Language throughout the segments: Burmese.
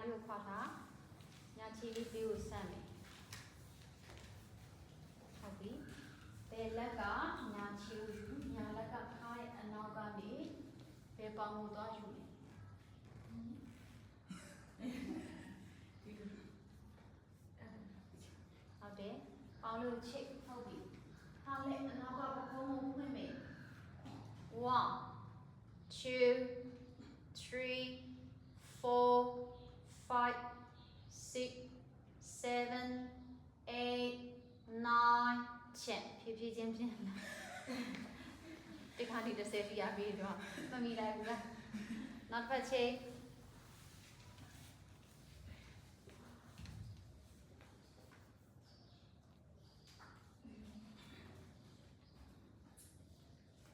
Liu Quata, Yachili Biu Sami. Happy. They lega, Yachiu, Yalaga Kai, and Nagami, Pepamuda Juni. Okay, I'll check Hobby. How let another home women. 1, 2, 3, 4, 5, 6, 7, 8, 9, 10. Pipi Jim Jim. They can't eat the safety of it. For me, like that. Not for Che.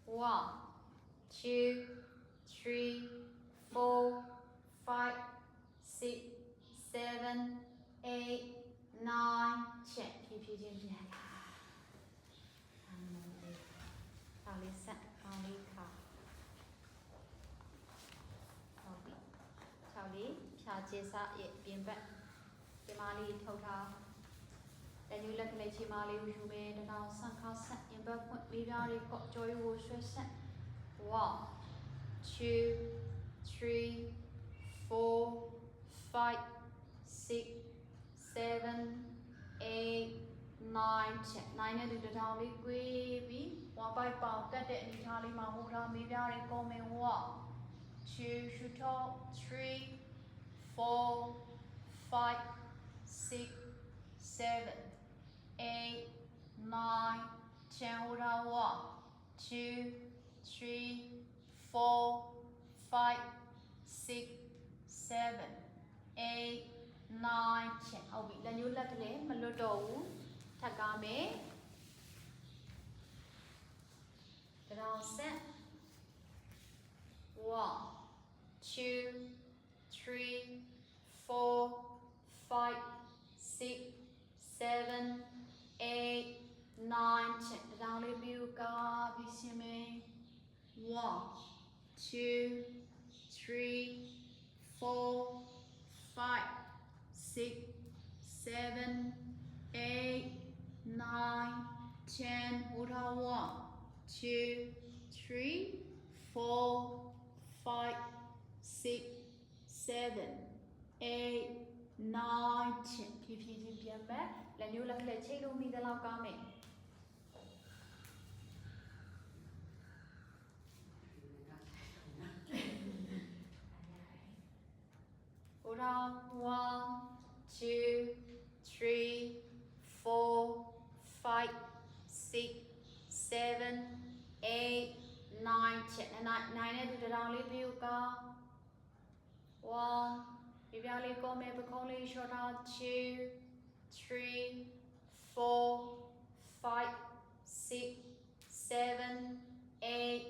One, 2, 3, 4, 5, 6, 7, 8, 9, 10. Pipi Jim Jim. Listen, Charlie, Chachesa, being back. The Mali Tota. Then you let me Mali, you made an hour sun cast in Burpont, Mirari got joy was set. 1, 2, 3, 4, 5, 6, 7, 8, 9, 10. 9 at the town, we 1 by pound that in Italy, Mahuda, Mirari, come 1, 2, 3, 4, 5, 6, 7, 8, 9, 10, 1, 2, 3, 4, 5, 6, 7, 8, 9, 10. I'll be the new letter, Maludo, Tagame. Round set. 1, 2, 3, 4, 5, 6, 7, 8, 9, 10. Round review. 1, 2, 3, 4, 5, 6, 7, 8, 9, 10. 1, 2, 3, 4, 5, 6, 7, 8, 9, 10. Pipi Jim back. Let you let Chelo me the Lagame. Ora 1, 2, 3, 4, 5, 6, 7, 8, 9, 10. And 9 to the round leave you go. 1, if you only go maybe only short out 2, 3, 4, 5, 6, 7, 8,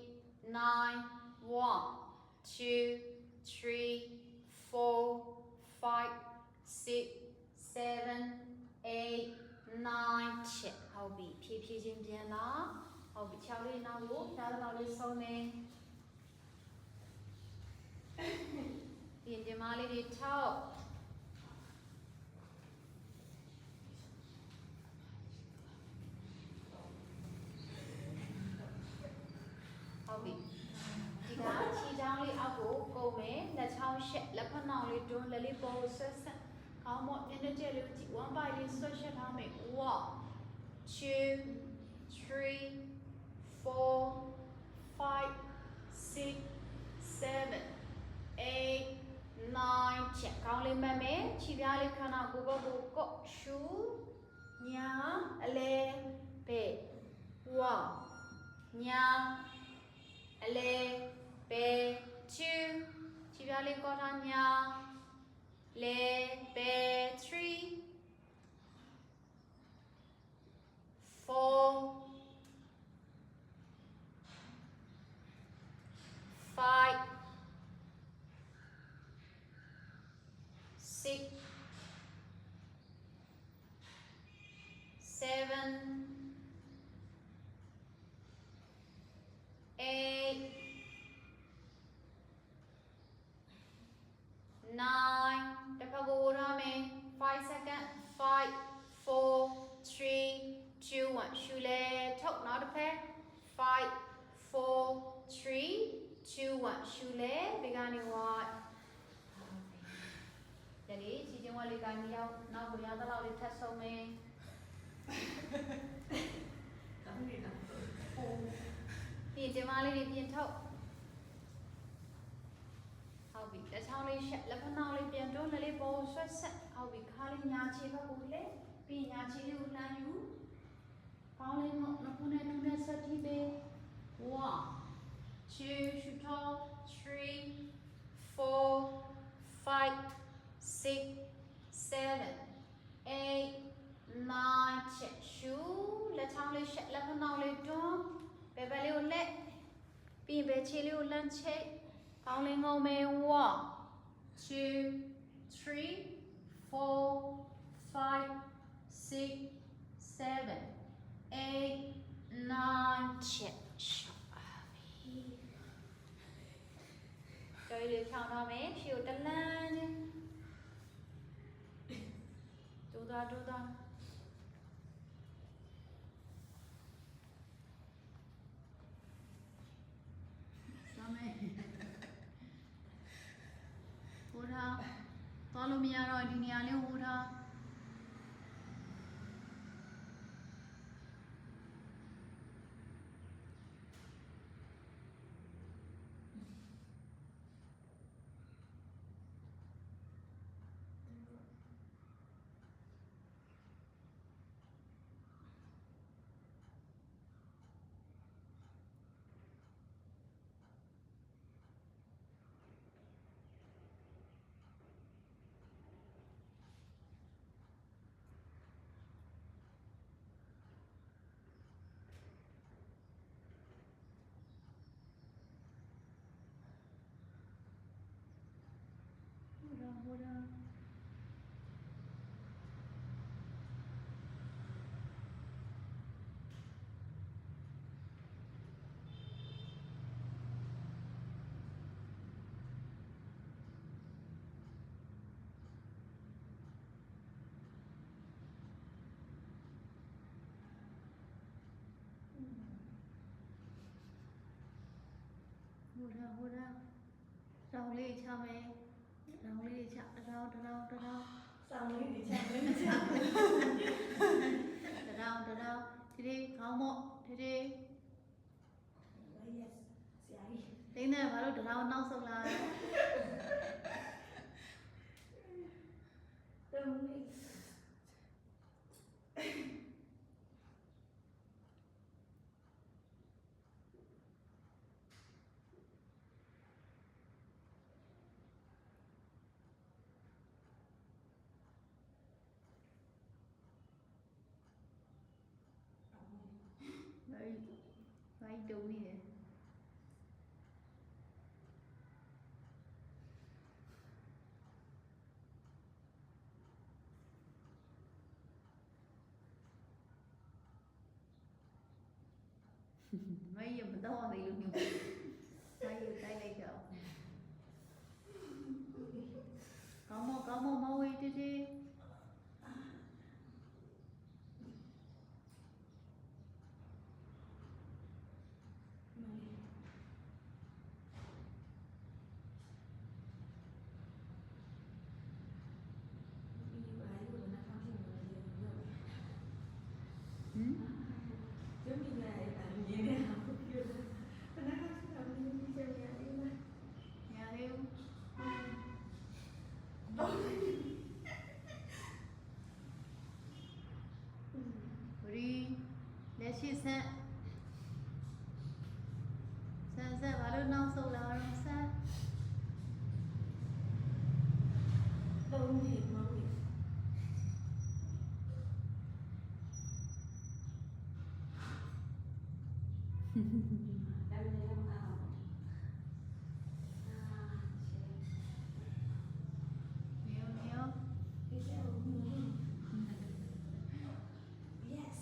9, 1, 2, 3, 4, 5, 6, 7, 8, 9, 10. I'll be Pipi Jim Diana. I'll be Charlie now. I'll be so many. In the Mali top. I'll be. Chị đang đi áo bộ cô mẹ là chào sẽ là phần nào đi trốn là đi bộ sơ sơ họ một nhân đơn chơi lưu chị uống bài đi sơ sơ thao mẹ 1, 2, 3, 4, 5, 6, 7, 8, 9, 10. Count lên ba mẹ chị bia lên khả năng của bố cọ chú nhá lên bể 1 nhá lên bể 2 chị bia lên con thằng nhá lên bể 3 4 5 6 7 8 9 လေးကိုင်းမြောက်နောက်ကိုရောက်တော့လေးထပ်ဆုံးမယ်ပြင်ကျမလေးတွေပြင်ထုတ်ဟုတ်ပြီလက်ချောင်းလေးရှက်လက်ဖက်နှောင်းလေးပြန်တွန်းလေးပေါ်ဆွဲဆက်ဟုတ်ပြီခါလေးညာခြေဘက်ကိုလေပြီးညာခြေလေးကိုလှမ်းယူကောင်းလေးမခုနဲ့တူနဲ့ဆက်ကြည့်ပေး 1 2 3 4 5 6 7 8 9 10 ရှူလက်ချောင်းလေးရှက်လက်ဖက်နှောင်းလေးတွန်းဘယ်ဘက်လေးကိုလက်ပြီးဘယ်ခြေလေးကိုလှမ်းချိတ်ကောင်းလေးငုံမယ် 1 2 3 4 5 6 7 8 9 10ရှူတော်လေးဖြောင်းတော့မယ်ဖြူတလန်းဒူသားဒူသားသမီးဟိုထားသွားလို့မရတော့ဒီနေရာလေးဟိုထားဟိုထားတောင်းလေးချမယ်တောင်းလေးချတောင်းဆောင်းလေးတွေချမ်းလေးချမ်းတောင်းဒီခေါင်းမော့ဒီ yes ဆရာကြီး တင်းနဲ့ဘာလို့တောင်းနောက်ဆုံးလာလဲ တုံးလေးဘာတုံးနေလဲမရမတော့နေလို့မျိုးဘာရတိုက်လိုက်ကြအောင်ကောင်းမဝေးတည်းလက်ရှိဆက်ဘာလို့နောက်ဆုံးလာတော့ဆက် တုံးလေးမဟုတ်ဘူးဒါလည်းလည်းမအောင်မျိုး yes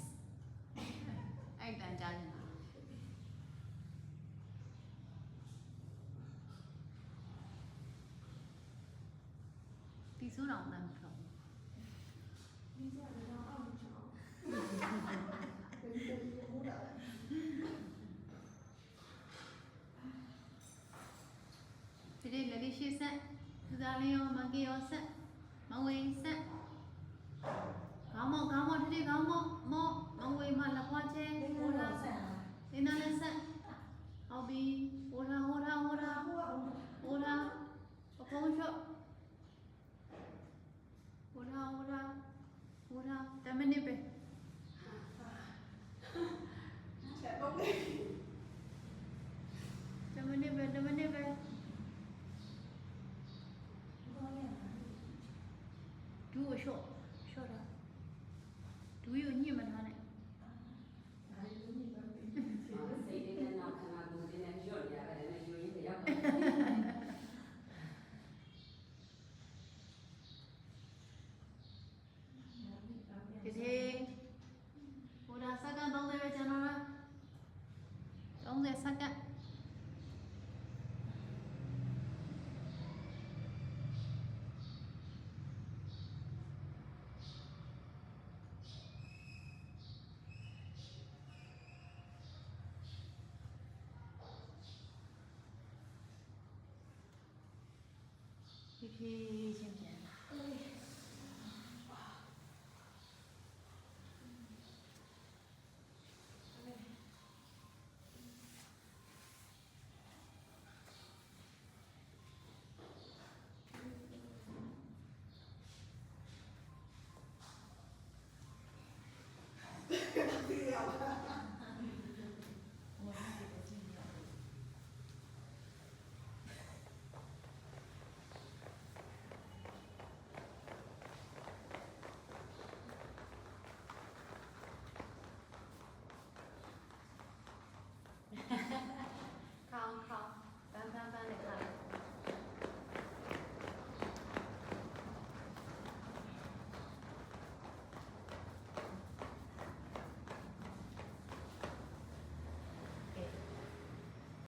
အဲ့တန်ကြားနေတာဒီဆိုတော့မှမထောက်ဒီကြတော့အောင်ချောင်းဒီလက်လေးရှိဆက်သူသားလေးရောမကီရောဆက် မဝေဆက်ခေါင်းမော့ဒီခေါင်းမော့မဝေမှာလက်ဖွားချဲ ဟိုတော့ဆန် ဒီနာလည်းဆက်ဟုတ်ပြီဟိုထား ဟိုကအောင် အဖုံးချော့ဟိုထား10 မိနစ်ပဲ ချက်တော့လေ 10 မိနစ်ပဲဘာလဲ ဒူးကိုရှော့တာဒူးကိုညှိမထားနဲ့ ဘာလဲဒီဘာလဲ စိတ်နဲ့နောက်ခဏကိုတင်းနဲ့ညွတ်နေရတယ်နဲ့ယူရင်းတယောက်ပါ ဒီသေးဟိုထားစက္ကန့်30ပဲကျွန်တော်လား30စက္ကန့်ဒီဖြည်းချင်း